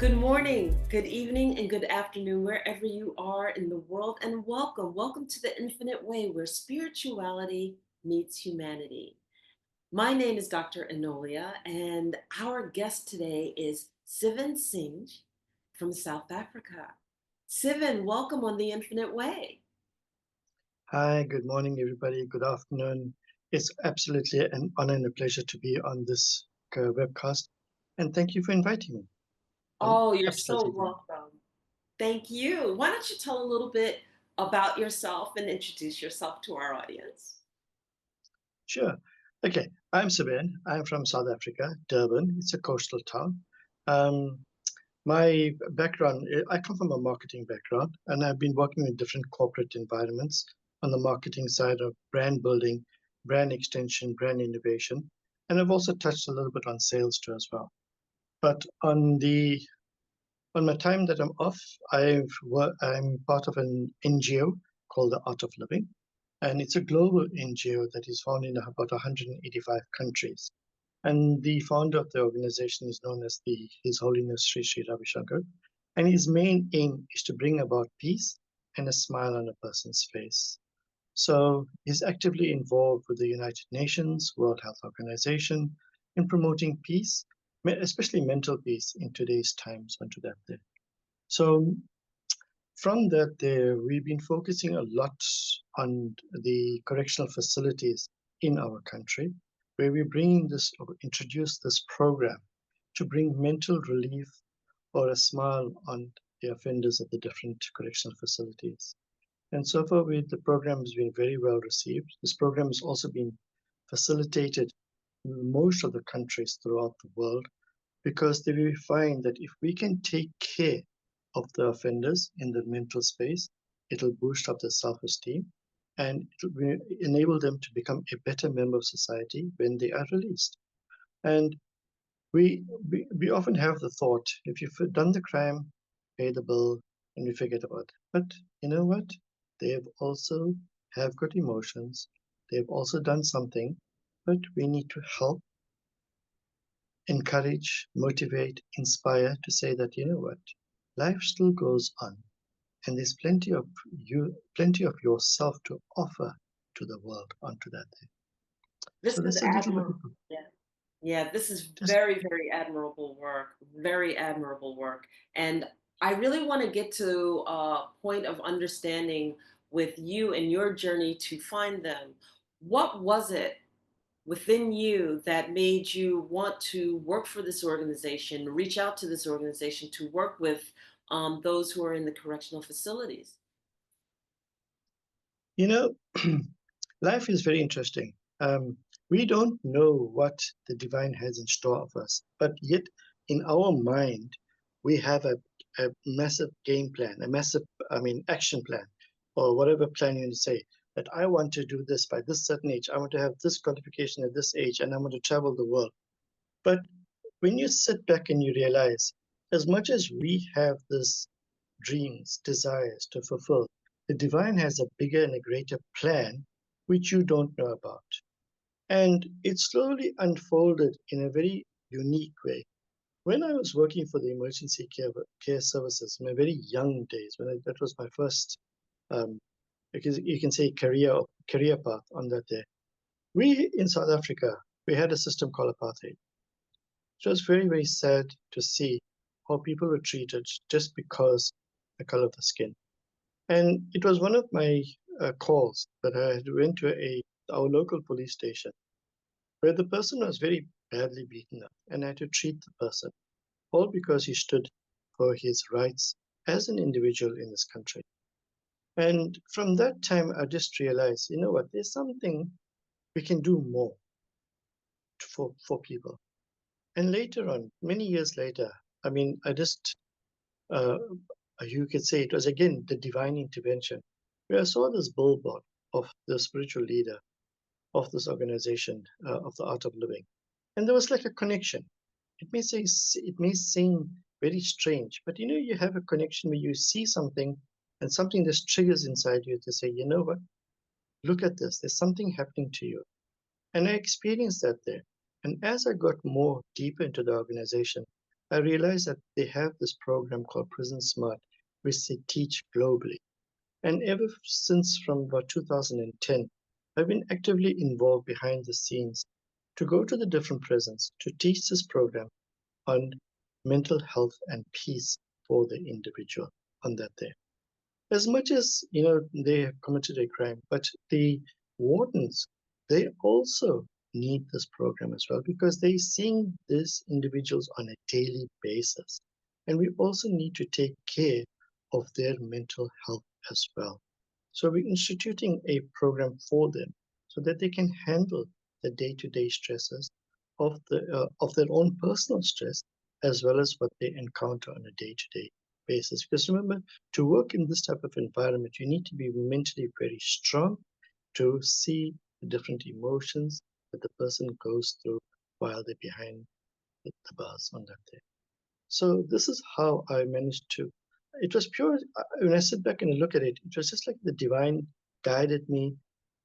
Good morning, good evening, and good afternoon, wherever you are in the world, and welcome. Welcome to the Infinite Way, where spirituality meets humanity. My name is Dr. Enolia, and our guest today is Siven Singh from South Africa. Siven, welcome on the Infinite Way. Hi, good morning, everybody. Good afternoon. It's absolutely an honor and a pleasure to be on this webcast. And thank you for inviting me. Oh, you're so Absolutely. welcome. Thank you. Why don't you tell a little bit about yourself and introduce yourself to our audience? Sure. Okay, I'm Siven. I'm from South Africa, Durban. It's a coastal town. Um, my background, I come from a marketing background, and I've been working in different corporate environments on the marketing side of brand building, brand extension, brand innovation. And I've also touched a little bit on sales too as well. But on my time that I'm off, I'm part of an NGO called the Art of Living, and it's a global NGO that is found in about 185 countries. And the founder of the organization is known as His Holiness Sri Ravi Shankar, and his main aim is to bring about peace and a smile on a person's face. So he's actively involved with the United Nations, World Health Organization, in promoting peace, especially mental peace in today's times onto that day. So from that there, we've been focusing a lot on the correctional facilities in our country, where we introduce this program to bring mental relief or a smile on the offenders at the different correctional facilities. And so far, the program has been very well received. This program has also been facilitated in most of the countries throughout the world, because we find that if we can take care of the offenders in the mental space, it'll boost up their self-esteem and it'll enable them to become a better member of society when they are released. And we often have the thought, if you've done the crime, pay the bill, and we forget about it. But you know what? They also have got emotions. They've also done something, but we need to help, encourage, motivate, inspire to say that, you know what? Life still goes on, and there's plenty of yourself to offer to the world onto that day. This So is that's a little bit admirable. Yeah. Yeah, this is just very, very admirable work. Very admirable work. And I really want to get to a point of understanding with you and your journey to find them. What was it within you that made you want to work for this organization, reach out to this organization to work with those who are in the correctional facilities? you know, life is very interesting. We don't know what the divine has in store of us, but yet in our mind, we have a massive game plan, action plan, or whatever plan you want to say, that I want to do this by this certain age. I want to have this qualification at this age, and I want to travel the world. But when you sit back and you realize, as much as we have these dreams, desires to fulfill, the divine has a bigger and a greater plan which you don't know about. And it slowly unfolded in a very unique way. When I was working for the emergency care services in my very young days, that was my first, because you can say career path on that day. We in South Africa, we had a system called apartheid. It was very, very sad to see how people were treated just because the color of the skin. And it was one of my calls that I went to our local police station, where the person was very badly beaten up, and I had to treat the person, all because he stood for his rights as an individual in this country. And from that time, I just realized, you know what, there's something we can do more for people. And later on, many years later, I just, uh, you could say it was again the divine intervention, where I saw this billboard of the spiritual leader of this organization, of the Art of Living. And there was like a connection. It may seem very strange, but you have a connection where you see something and something just triggers inside you to say, you know what, look at this, there's something happening to you. And I experienced that there. And as I got more deeper into the organization, I realized that they have this program called Prison Smart, which they teach globally. And ever since from about 2010, I've been actively involved behind the scenes to go to the different prisons to teach this program on mental health and peace for the individual on that day. As much as they have committed a crime, but the wardens, they also need this program as well because they're seeing these individuals on a daily basis. And we also need to take care of their mental health as well. So we're instituting a program for them so that they can handle the day-to-day stresses of their own personal stress as well as what they encounter on a day-to-day basis. Because remember, to work in this type of environment, you need to be mentally very strong to see the different emotions that the person goes through while they're behind the bars on that day. So this is how I managed to. It was pure. When I sit back and look at it, it was just like the divine guided me,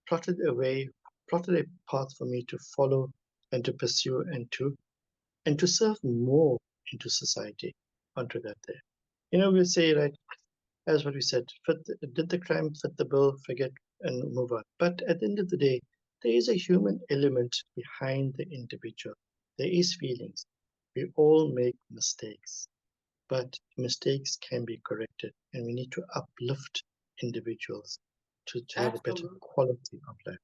plotted a way, plotted a path for me to follow and to pursue and to serve more into society onto that day. We say, right, as what we said, did the crime fit the bill, forget and move on. But at the end of the day, there is a human element behind the individual. There is feelings. We all make mistakes, but mistakes can be corrected, and we need to uplift individuals to have a better Absolutely. quality of life.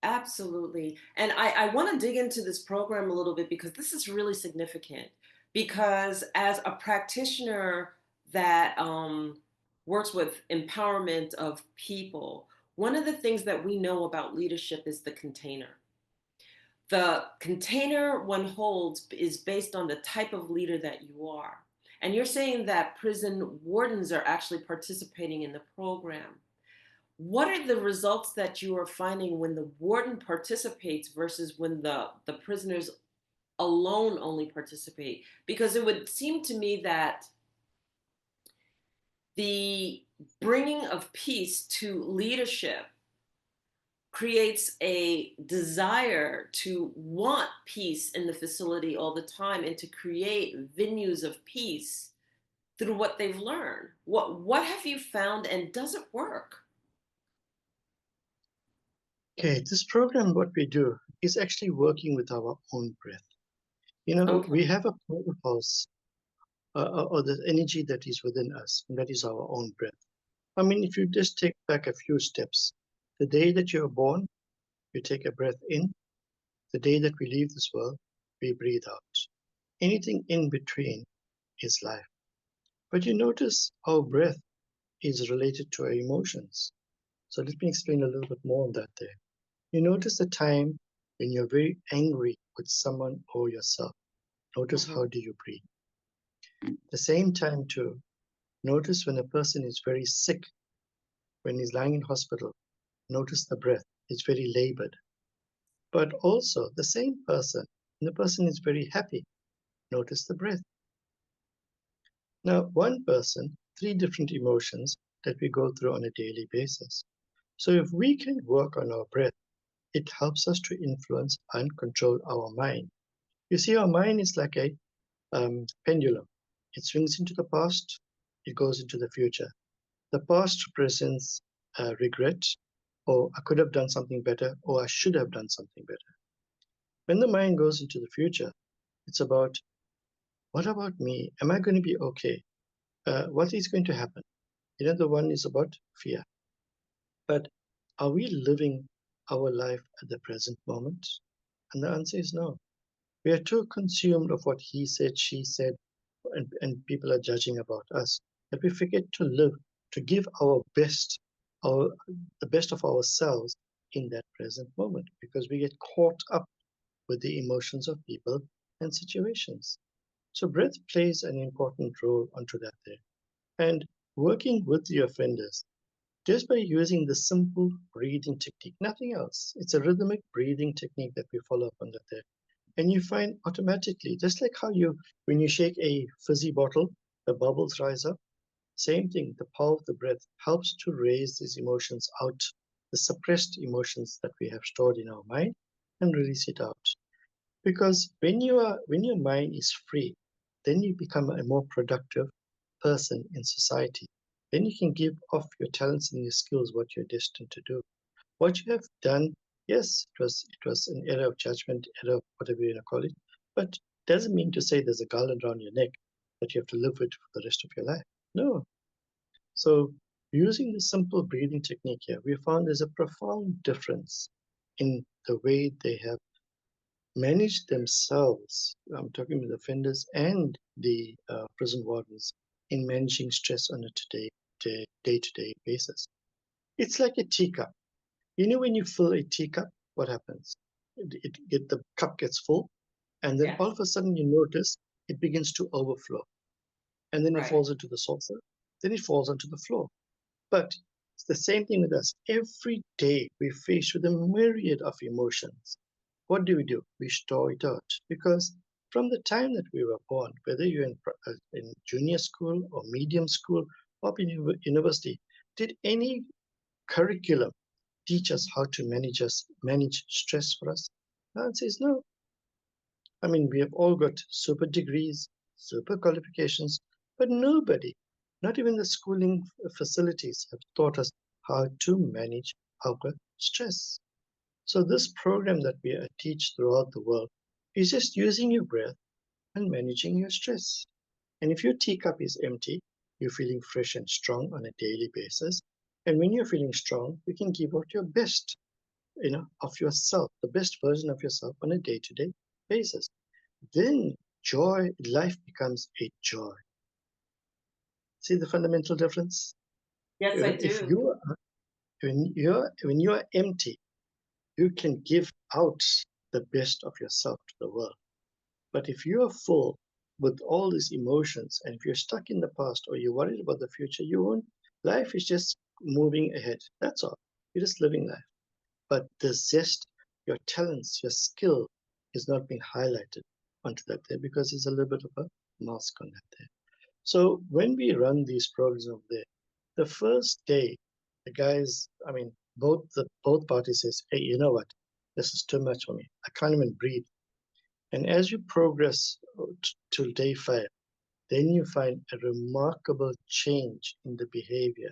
Absolutely. And I want to dig into this program a little bit because this is really significant. Because as a practitioner that works with empowerment of people, one of the things that we know about leadership is the container. The container one holds is based on the type of leader that you are. And you're saying that prison wardens are actually participating in the program. What are the results that you are finding when the warden participates versus when the prisoners alone only participate? Because it would seem to me that the bringing of peace to leadership creates a desire to want peace in the facility all the time and to create venues of peace through what they've learned. What have you found and does it work? Okay, this program, what we do is actually working with our own breath. Okay. We have a powerhouse or the energy that is within us, and that is our own breath. I mean, if you just take back a few steps, the day that you're born, you take a breath in. The day that we leave this world, we breathe out. Anything in between is life. But you notice our breath is related to our emotions. So let me explain a little bit more on that there. You notice the time when you're very angry with someone or yourself. Notice Mm-hmm. how do you breathe. The same time too, notice when a person is very sick, when he's lying in hospital, notice the breath. It's very labored. But also the same person, when the person is very happy, notice the breath. Now, one person, three different emotions that we go through on a daily basis. So if we can work on our breath, it helps us to influence and control our mind. You see, our mind is like a pendulum. It swings into the past, it goes into the future. The past represents regret, or I could have done something better, or I should have done something better. When the mind goes into the future, it's about what about me? Am I going to be okay? What is going to happen? The one is about fear. But are we living our life at the present moment? And the answer is no. We are too consumed of what he said, she said, and people are judging about us that we forget to live, to give our best, our the best of ourselves in that present moment because we get caught up with the emotions of people and situations. So breath plays an important role onto that there. And working with the offenders, just by using the simple breathing technique, nothing else. It's a rhythmic breathing technique that we follow up on that there. And you find automatically, just like how when you shake a fizzy bottle, the bubbles rise up. Same thing, the power of the breath helps to raise these emotions out, the suppressed emotions that we have stored in our mind, and release it out. Because when your mind is free, then you become a more productive person in society. Then you can give off your talents and your skills, what you're destined to do. What you have done, yes, it was an error of judgment, error of whatever you want to call it, but doesn't mean to say there's a garland around your neck that you have to live with for the rest of your life. No. So using the simple breathing technique here, we found there's a profound difference in the way they have managed themselves. I'm talking with offenders and the prison wardens in managing stress on a day-to-day basis. It's like a teacup. You know, when you fill a teacup, what happens? The cup gets full, and then Yes. all of a sudden you notice it begins to overflow, and then it Right. falls into the saucer, then it falls onto the floor. But it's the same thing with us. Every day we're faced with a myriad of emotions. What do? We store it out because from the time that we were born, whether you're in junior school or medium school or in university, did any curriculum teach us how to manage stress for us? The answer is no. I mean, we have all got super degrees, super qualifications, but nobody, not even the schooling facilities, have taught us how to manage our stress. So this program that we teach throughout the world is just using your breath and managing your stress. And if your teacup is empty, you're feeling fresh and strong on a daily basis. And when you're feeling strong, you can give out your best, of yourself, the best version of yourself on a day-to-day basis. Then life becomes a joy. See the fundamental difference? Yes, I If do. you are, when you are empty, you can give out the best of yourself to the world. But if you are full with all these emotions, and if you're stuck in the past or you're worried about the future, you won't. Life is just moving ahead. That's all. You're just living life. But the zest, your talents, your skill is not being highlighted onto that there because there's a little bit of a mask on that there. So when we run these programs over there, the first day, the guys, I mean, both parties says, hey, you know what? This is too much for me. I can't even breathe. And as you progress till day 5, then you find a remarkable change in the behavior,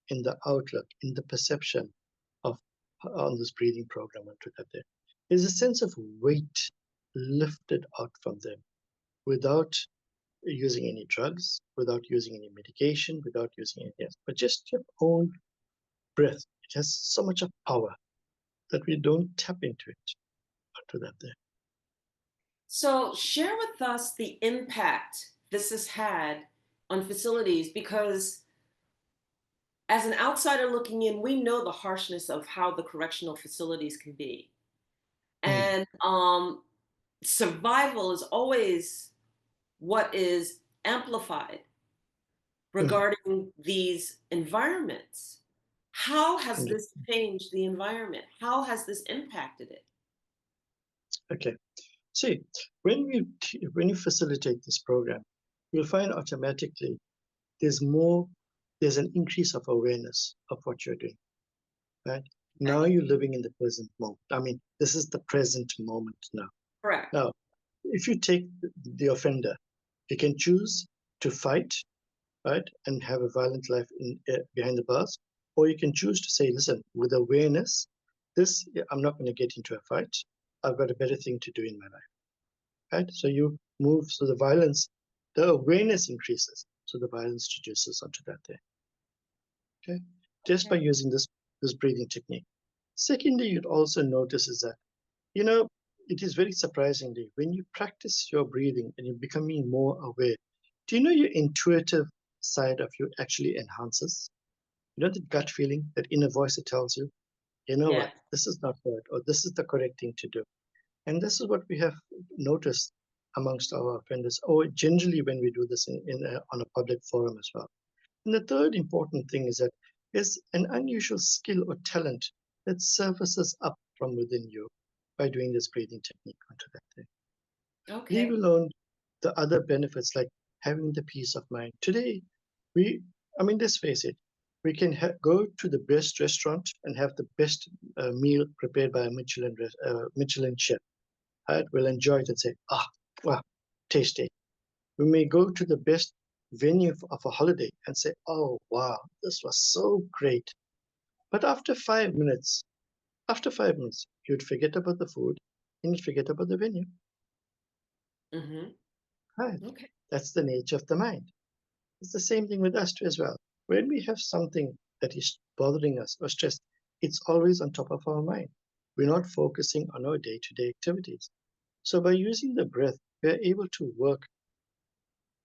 in the outlook, in the perception of on this breathing program onto that there. There's a sense of weight lifted out from them without using any drugs, without using any medication, without using anything else, but just your own breath. It has so much of power that we don't tap into it onto that there. So, share with us the impact this has had on facilities because, as an outsider looking in, we know the harshness of how the correctional facilities can be. Mm, And survival is always what is amplified mm, regarding these environments. How has indeed. this changed the environment? How has this impacted it? Okay. See, when you facilitate this program, you'll find automatically there's more, there's an increase of awareness of what you're doing, right? Okay. Now you're living in the present moment. I mean, this is the present moment now. Correct. Now, if you take the offender, he can choose to fight, right, and have a violent life behind the bars, or you can choose to say, listen, with awareness, I'm not going to get into a fight. I've got a better thing to do in my life, right? So you move, so the awareness increases, so the violence reduces onto that there, okay? Just by Okay. using this breathing technique. Secondly, you'd also notice is that, you know, it is very surprisingly when you practice your breathing and you're becoming more aware. Do you know your intuitive side of you actually enhances? You know that gut feeling, that inner voice that tells you, you know what, Yes. this is not right, or this is the correct thing to do. And this is what we have noticed amongst our offenders, or generally when we do this on a public forum as well. And the third important thing is that there's an unusual skill or talent that surfaces up from within you by doing this breathing technique onto that thing. Leave Okay. alone the other benefits like having the peace of mind. Today, we, I mean, let's face it, we can go to the best restaurant and have the best meal prepared by a Michelin chef. Right? We'll enjoy it and say, wow, tasty. We may go to the best venue of a holiday and say, oh, wow, this was so great. But after 5 minutes, you'd forget about the food and you'd forget about the venue. Mm-hmm. Right. Okay. That's the nature of the mind. It's the same thing with us too as well. When we have something that is bothering us or stress, it's always on top of our mind. We're not focusing on our day-to-day activities. So by using the breath, we're able to work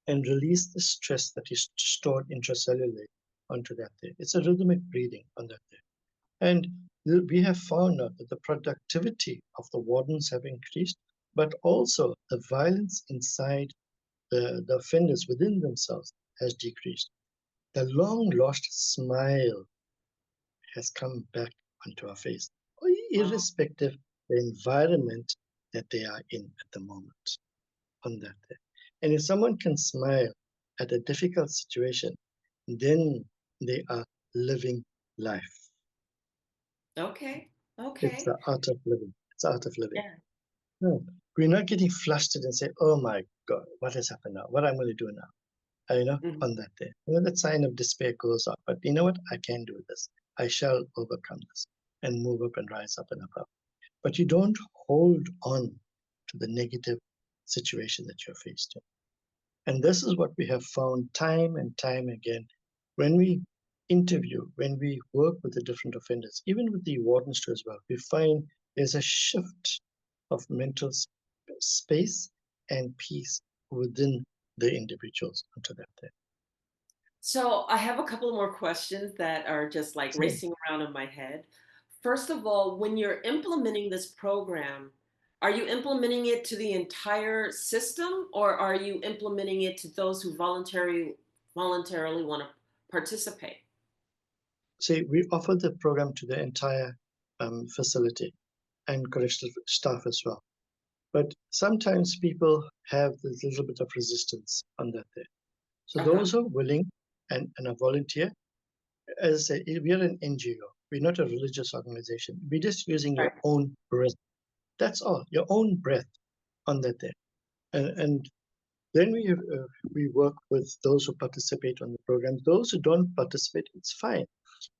and release the stress that is stored intracellularly onto that day. It's a rhythmic breathing on that day. And we have found out that the productivity of the wardens have increased, but also the violence inside the offenders within themselves has decreased. The long lost smile has come back onto our face, Wow. irrespective the environment that they are in at the moment on that day. And if someone can smile at a difficult situation, then they are living life. Okay. It's Okay. the art of living. It's the art of living. Yeah. No, we're not getting flustered and say, "Oh my God, what has happened now? What am I going to do now?" Mhm. On that day, that sign of despair goes up. But you know what? I can do this. I shall overcome this and move up and rise up and above. But you don't hold on to the negative situation that you're faced in. And this is what we have found time and time again when we interview, when we work with the different offenders, even with the wardens too as well. We find there's a shift of mental space and peace within the individuals onto that day. So I have a couple more questions that are just like So, racing around in my head. First of all, when you're implementing this program, are you implementing it to the entire system or are you implementing it to those who voluntarily want to participate? see, we offer the program to the entire facility and correctional staff as well. But sometimes people have a little bit of resistance on that day. So Uh-huh. those who are willing and are volunteer, as I say, we are an NGO. We're not a religious organization. We're just using your Right. own breath. That's all, your own breath on that day. And then we work with those who participate on the program. Those who don't participate, it's fine.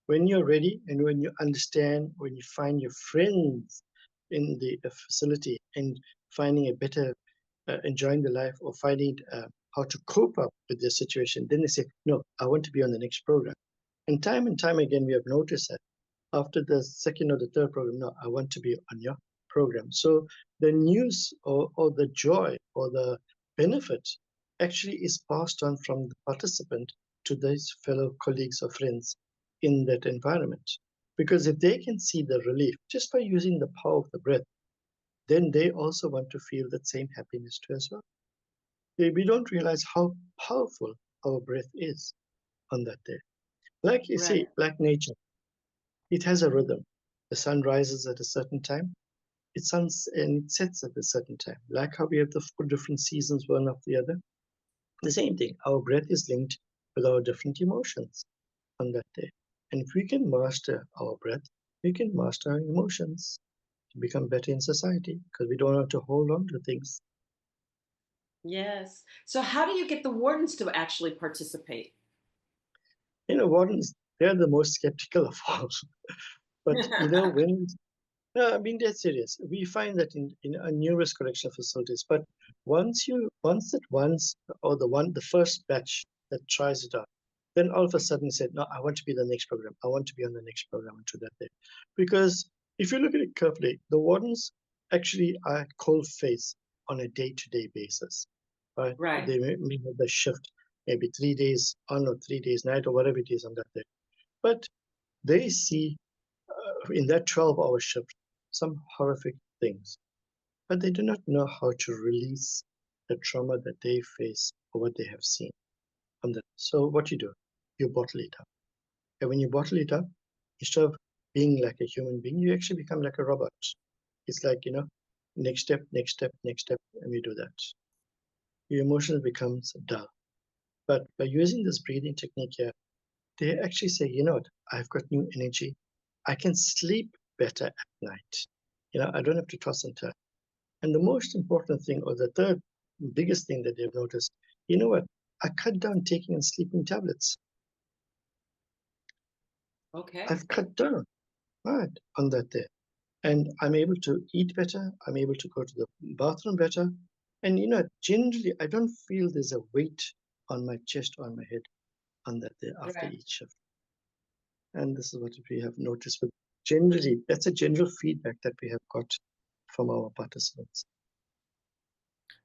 When you're ready and when you understand, when you find your friends in the facility and finding a better, enjoying the life or finding how to cope up with the situation, then they say, no, I want to be on the next program. And time again, we have noticed that after the second or the third program, no, I want to be on your program. So the news or the joy or the benefit actually is passed on from the participant to these fellow colleagues or friends in that environment. Because if they can see the relief just by using the power of the breath, then they also want to feel that same happiness too as well. We don't realize how powerful our breath is on that day. Like you Right. see, like nature, it has a rhythm. The sun rises at a certain time, it sets at a certain time. Like how we have the 4 different seasons, one after the other. The same thing. Our breath is linked with our different emotions on that day. And if we can master our breath, we can master our emotions to become better in society because we don't have to hold on to things. Yes. So how do you get the wardens to actually participate? Wardens, they're the most skeptical of all. But when no, I mean that's serious. We find that in a numerous correctional facilities, but once or the first batch that tries it out, then all of a sudden said, no, I want to be the next program. I want to be on the next program and to that day. Because if you look at it carefully, the wardens actually are cold face on a day-to-day basis. Right? Right. They may have the shift, maybe 3 days on or 3 days night or whatever it is on that day. But they see in that 12-hour shift some horrific things, but they do not know how to release the trauma that they face or what they have seen. So what you do, you bottle it up. And when you bottle it up, instead of being like a human being, you actually become like a robot. It's like, next step, next step, next step, and we do that. Your emotions becomes dull. But by using this breathing technique here, they actually say, you know what, I've got new energy. I can sleep better at night. I don't have to toss and turn. And the most important thing, or the third biggest thing that they've noticed, you know what? I cut down taking and sleeping tablets. Okay. I've cut down, right, on that there. And I'm able to eat better. I'm able to go to the bathroom better. And, generally, I don't feel there's a weight on my chest or on my head on that there after Right. each shift. And this is what we have noticed. But generally, that's a general feedback that we have got from our participants.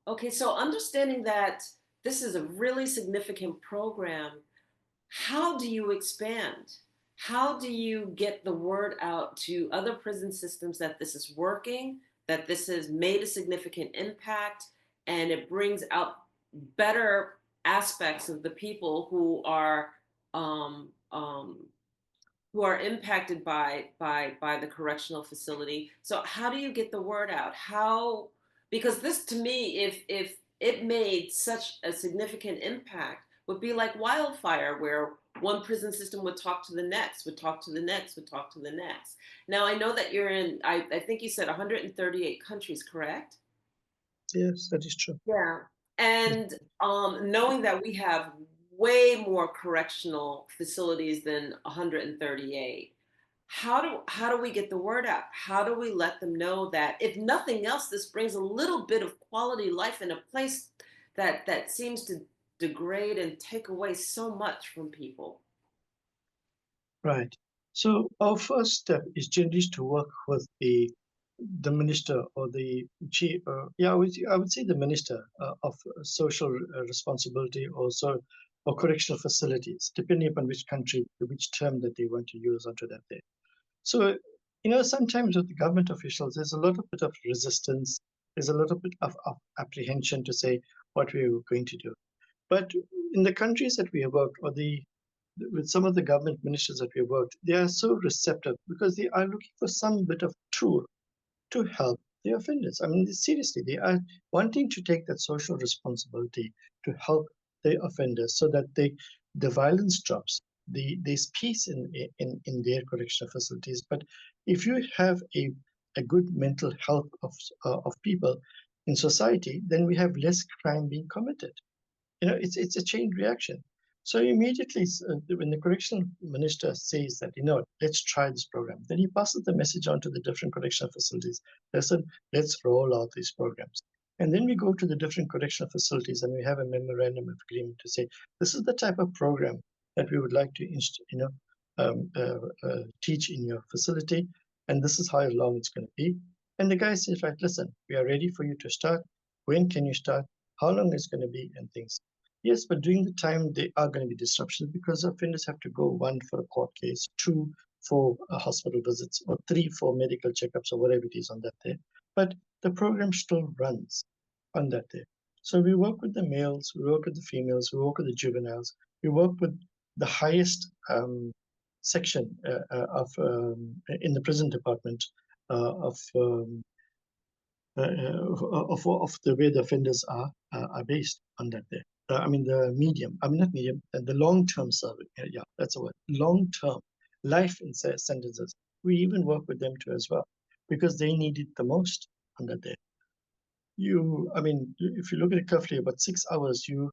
Okay, so understanding that this is a really significant program, how do you expand? How do you get the word out to other prison systems that this is working, that this has made a significant impact, and it brings out better aspects of the people um, um, who are impacted by the correctional facility. So how do you get the word out? How, because this to me, if it made such a significant impact, would be like wildfire, where one prison system would talk to the next, would talk to the next, would talk to the next. Now I know that you're in, I think you said 138 countries, correct? Yes, that is true. Yeah. And knowing that we have way more correctional facilities than 138, how do we get the word out? How do we let them know that if nothing else, this brings a little bit of quality life in a place that seems to degrade and take away so much from people? Right. So our first step is generally to work with the minister or the chief. I would say the minister of social responsibility, or correctional facilities, depending upon which country, which term that they want to use onto that there. So, sometimes with the government officials, there's a little bit of resistance. There's a little bit of apprehension to say what we're going to do. But in the countries that we have worked, or with some of the government ministers that we have worked, they are so receptive because they are looking for some bit of tool to help the offenders. I mean, seriously, they are wanting to take that social responsibility to help the offenders so that the violence drops. There's peace in their correctional facilities. But if you have a good mental health of people in society, then we have less crime being committed. It's a chain reaction. So immediately, when the correctional minister says that, let's try this program, then he passes the message on to the different correctional facilities. Listen, let's roll out these programs. And then we go to the different correctional facilities and we have a memorandum of agreement to say, this is the type of program that we would like to, teach in your facility, and this is how long it's going to be. And the guy says, right, listen, we are ready for you to start. When can you start? How long is going to be, and things. Yes, but during the time there are going to be disruptions because offenders have to go, one, for a court case, two, for hospital visits, or three, for medical checkups, or whatever it is on that day. But the program still runs on that day. So we work with the males, we work with the females, we work with the juveniles, we work with the highest section in the prison department of the way the offenders are based on that day. I mean the medium. I mean not medium. The long-term serving. Yeah, that's a word. Long-term life in sentences. We even work with them too as well because they need it the most on that day. I mean, if you look at it carefully, about 6 hours, you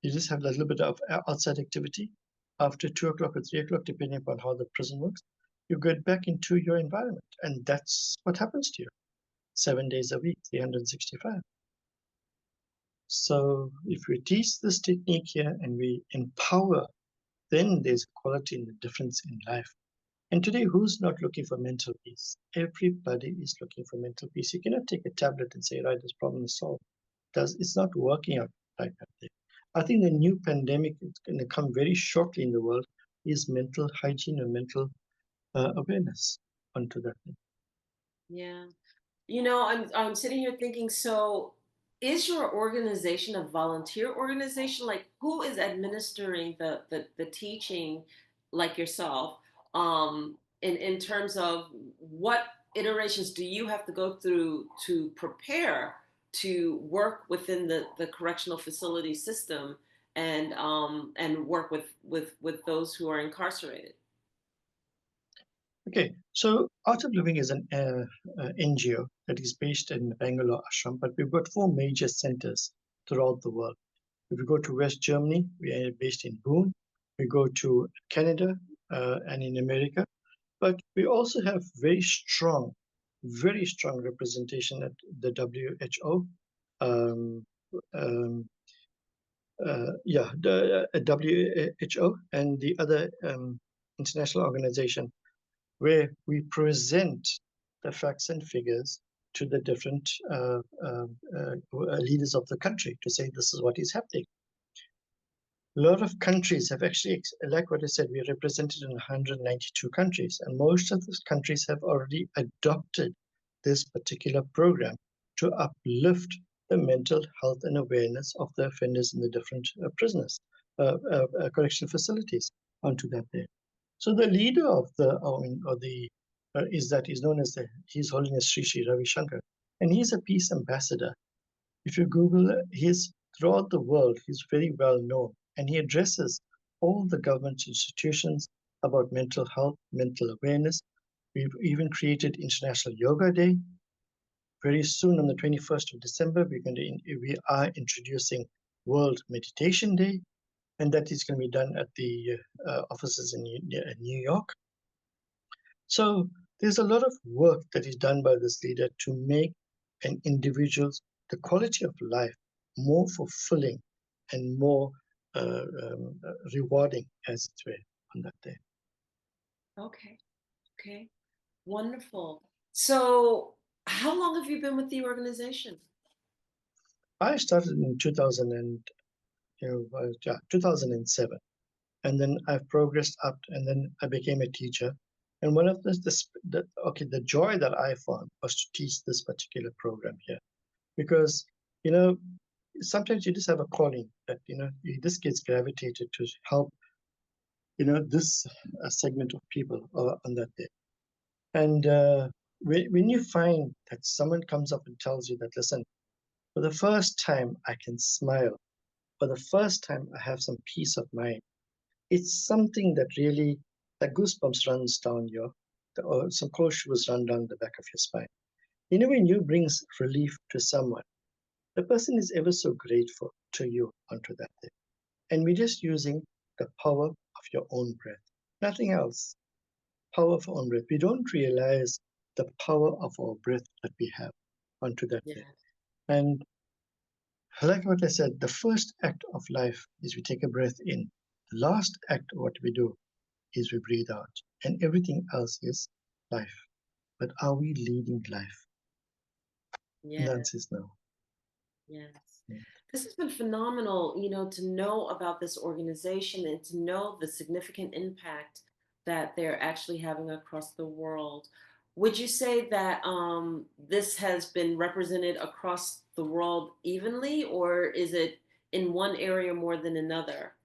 just have a little bit of outside activity. After 2 o'clock or 3 o'clock, depending upon how the prison works, you get back into your environment, and that's what happens to you. 7 days a week, 365. So if we teach this technique here and we empower, then there's quality in the difference in life. And today, who's not looking for mental peace? Everybody is looking for mental peace. You cannot take a tablet and say, right, this problem is solved. It's not working out like that. I think the new pandemic is going to come very shortly in the world is mental hygiene and mental awareness onto that. Yeah. I'm sitting here thinking, so is your organization a volunteer organization? Like who is administering the teaching like yourself? In terms of what iterations do you have to go through to prepare to work within the correctional facility system and work with those who are incarcerated? Okay, so Art of Living is an NGO that is based in Bangalore ashram, but we've got four major centers throughout the world. If we go to West Germany, we are based in Bonn. We go to Canada and in America. But we also have very strong representation at the WHO. Um, um, the WHO and the other international organization where we present the facts and figures to the different leaders of the country to say this is what is happening. A lot of countries have actually, like what I said, we're represented in 192 countries, and most of those countries have already adopted this particular program to uplift the mental health and awareness of the offenders in the different prisoners, correctional facilities onto that there. So the leader of the, is known as His Holiness Sri Ravi Shankar, and he's a peace ambassador. If you Google it, throughout the world, he's very well known, and he addresses all the government institutions about mental health, mental awareness. We've even created International Yoga Day. Very soon, on the 21st of December, we are introducing World Meditation Day, and that is going to be done at the offices in New York. So there's a lot of work that is done by this leader to make an individual's quality of life more fulfilling and more rewarding, as it were, on that day. Okay. Okay. Wonderful. So, how long have you been with the organization? I started in 2007, and then I've progressed up, and then I became a teacher. And one of the joy that I found was to teach this particular program here, because you know sometimes you just have a calling that you just gets gravitated to help this segment of people on that day. And when you find that someone comes up and tells you that, listen, for the first time I can smile, for the first time I have some peace of mind, it's something that really, that goosebumps runs down or some cold shivers run down the back of your spine. When you bring relief to someone, the person is ever so grateful to you onto that day. And we're just using the power of your own breath, nothing else. Power of our own breath. We don't realize the power of our breath that we have onto that Yeah. day. And like what I said, the first act of life is we take a breath in. The last act of what we do is we breathe out. And everything else is life. But are we leading life? And the Yeah. answer is no. Yes. This has been phenomenal, to know about this organization and to know the significant impact that they're actually having across the world. Would you say that this has been represented across the world evenly, or is it in one area more than another?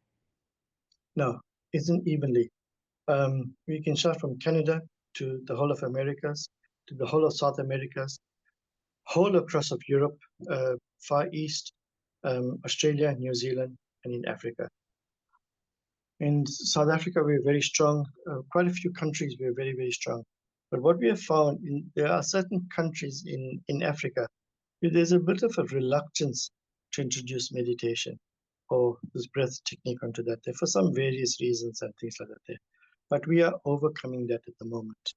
No, isn't evenly. We can start from Canada to the whole of Americas, to the whole of South Americas, whole across of Europe, Far East, Australia, New Zealand, and in Africa. In South Africa, we're very strong. Quite a few countries we're very, very strong. But what we have found, there are certain countries in Africa where there's a bit of a reluctance to introduce meditation or this breath technique onto that there for some various reasons and things like that there. But we are overcoming that at the moment.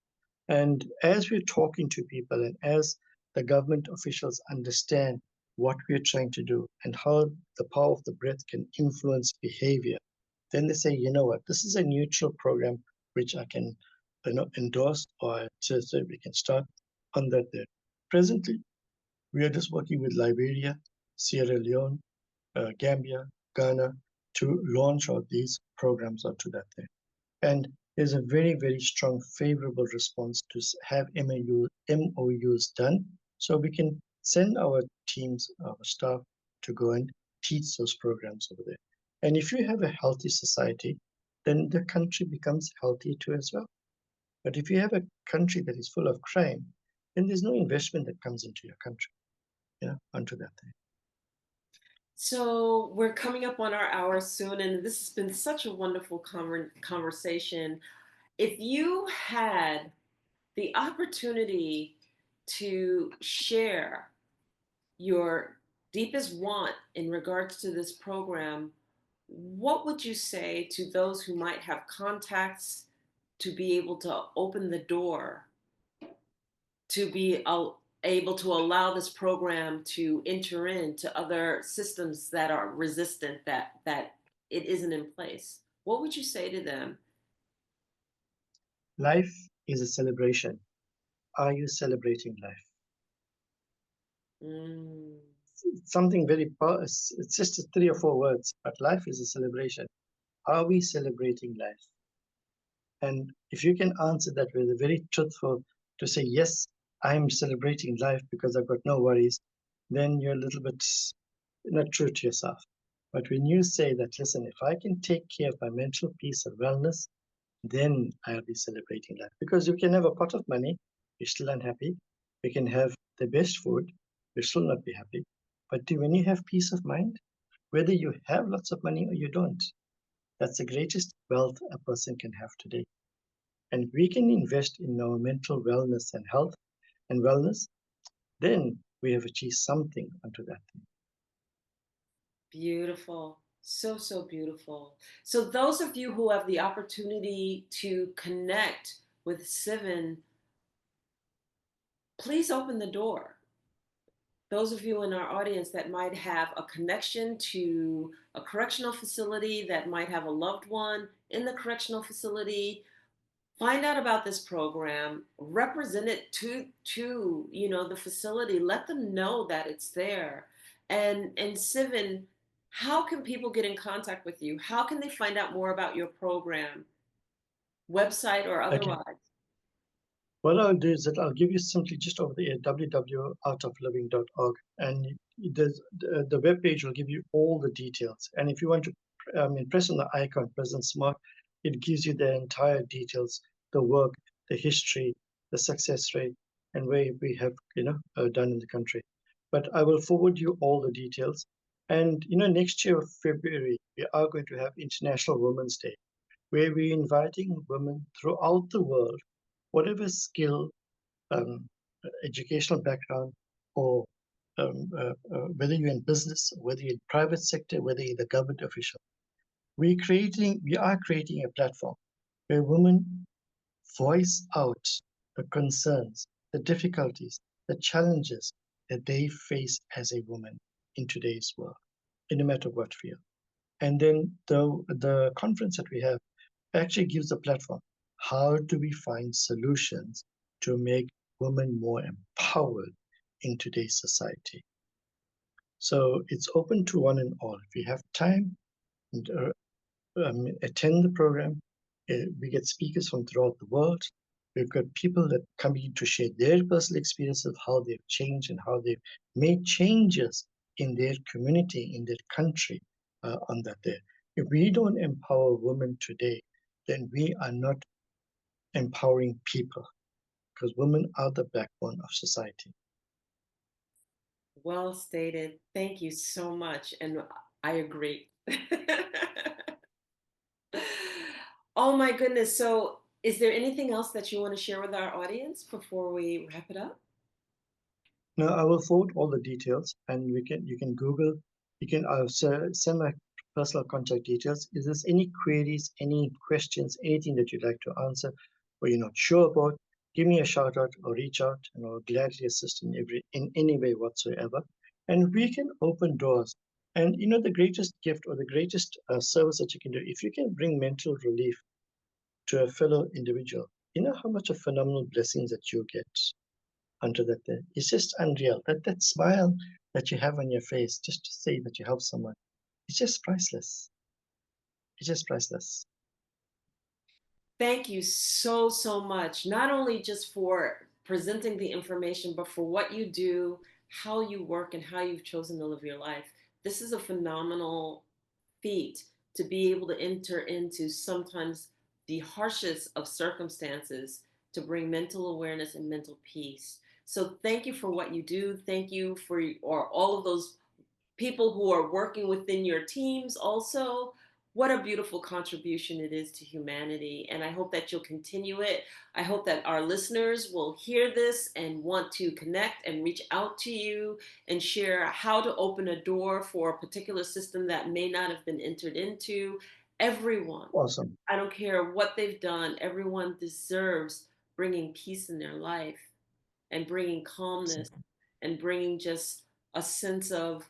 And as we're talking to people and as the government officials understand what we're trying to do and how the power of the breath can influence behavior, then they say, you know what, this is a neutral program which I can endorse or so we can start on that there. Presently, we are just working with Liberia, Sierra Leone, Gambia, Ghana to launch out these programs onto that there. And there's a very, very strong favorable response to have MOUs done so we can send our teams, our staff to go and teach those programs over there. And if you have a healthy society, then the country becomes healthy too as well. But if you have a country that is full of crime, then there's no investment that comes into your country, onto that thing. So we're coming up on our hour soon, and this has been such a wonderful conversation. If you had the opportunity to share your deepest want in regards to this program, what would you say to those who might have contacts to be able to open the door to be able to allow this program to enter into other systems that are resistant, that it isn't in place? What would you say to them? Life is a celebration. Are you celebrating life? Mm, It's something it's just 3 or 4 words, but life is a celebration. Are we celebrating life? And if you can answer that with a very truthful to say, yes, I'm celebrating life because I've got no worries, then you're a little bit not true to yourself. But when you say that, listen, if I can take care of my mental peace and wellness, then I'll be celebrating life. Because you can have a pot of money, you're still unhappy. You can have the best food, you'll still not be happy. But when you have peace of mind, whether you have lots of money or you don't, that's the greatest wealth a person can have today. And we can invest in our mental wellness and health and wellness, then we have achieved something unto that thing. beautiful. So, so beautiful. So, those of you who have the opportunity to connect with Sivan, please open the door. Those of you in our audience that might have a connection to a correctional facility, that might have a loved one in the correctional facility, find out about this program, represent it to the facility, let them know that it's there. And Sivan, how can people get in contact with you? How can they find out more about your program, website or Okay. otherwise? What I'll do is that I'll give you simply just over the air www.artofliving.org, and the web page will give you all the details. And if you want to press on the icon, Present Smart, it gives you the entire details, the work, the history, the success rate, and where we have done in the country. But I will forward you all the details. And next year, February, we are going to have International Women's Day, where we're inviting women throughout the world, whatever skill, um, educational background, or whether you're in business, whether you're in private sector, whether you're the government official, we are creating a platform where women voice out the concerns, the difficulties, the challenges that they face as a woman in today's world, in no matter what field. And then the conference that we have actually gives a platform. How do we find solutions to make women more empowered in today's society? So it's open to one and all. If you have time, and, attend the program. We get speakers from throughout the world. We've got people that come in to share their personal experience of how they've changed and how they've made changes in their community, in their country, on that day. If we don't empower women today, then we are not empowering people, because women are the backbone of society. Well stated. Thank you so much. And I agree. Oh my goodness. So, is there anything else that you want to share with our audience before we wrap it up? Now I will forward all the details, and you can Google, you can send my personal contact details. If there's any queries, any questions, anything that you'd like to answer, or you're not sure about, give me a shout out or reach out, and I'll gladly assist in any way whatsoever. And we can open doors. And the greatest gift or the greatest service that you can do, if you can bring mental relief to a fellow individual, you know how much of phenomenal blessings that you get unto that day. It's just unreal. That smile that you have on your face just to say that you help someone, it's just priceless. It's just priceless. Thank you so, so much. Not only just for presenting the information, but for what you do, how you work, and how you've chosen to live your life. This is a phenomenal feat to be able to enter into sometimes the harshest of circumstances to bring mental awareness and mental peace. So thank you for what you do. Thank you for or all of those people who are working within your teams also. what a beautiful contribution it is to humanity. And I hope that you'll continue it. I hope that our listeners will hear this and want to connect and reach out to you and share how to open a door for a particular system that may not have been entered into. Everyone, Awesome. I don't care what they've done, everyone deserves bringing peace in their life and bringing calmness and bringing just a sense of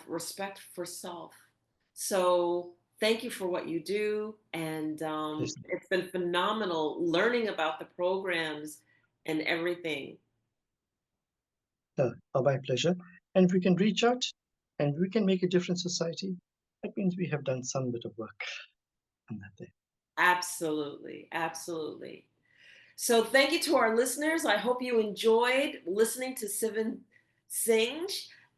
respect for self. So thank you for what you do, and Listen, it's been phenomenal learning about the programs and everything. my pleasure. And if we can reach out and we can make a difference in society, that means we have done some bit of work on that day. Absolutely, absolutely. So thank you to our listeners. I hope you enjoyed listening to Siven Singh.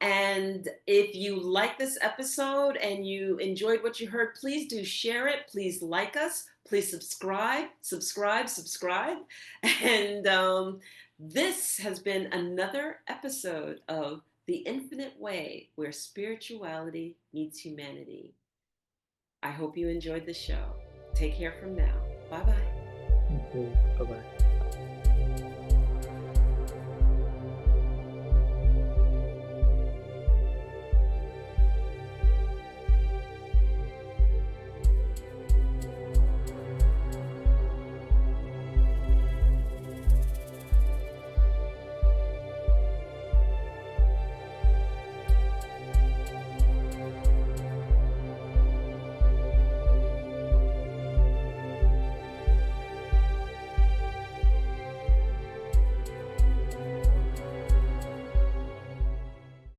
And if you like this episode and you enjoyed what you heard, please do share it. Please like us. Please subscribe. And this has been another episode of The Infinite Way, where spirituality meets humanity. I hope you enjoyed the show. Take care from now. Bye bye. Thank you. Bye bye.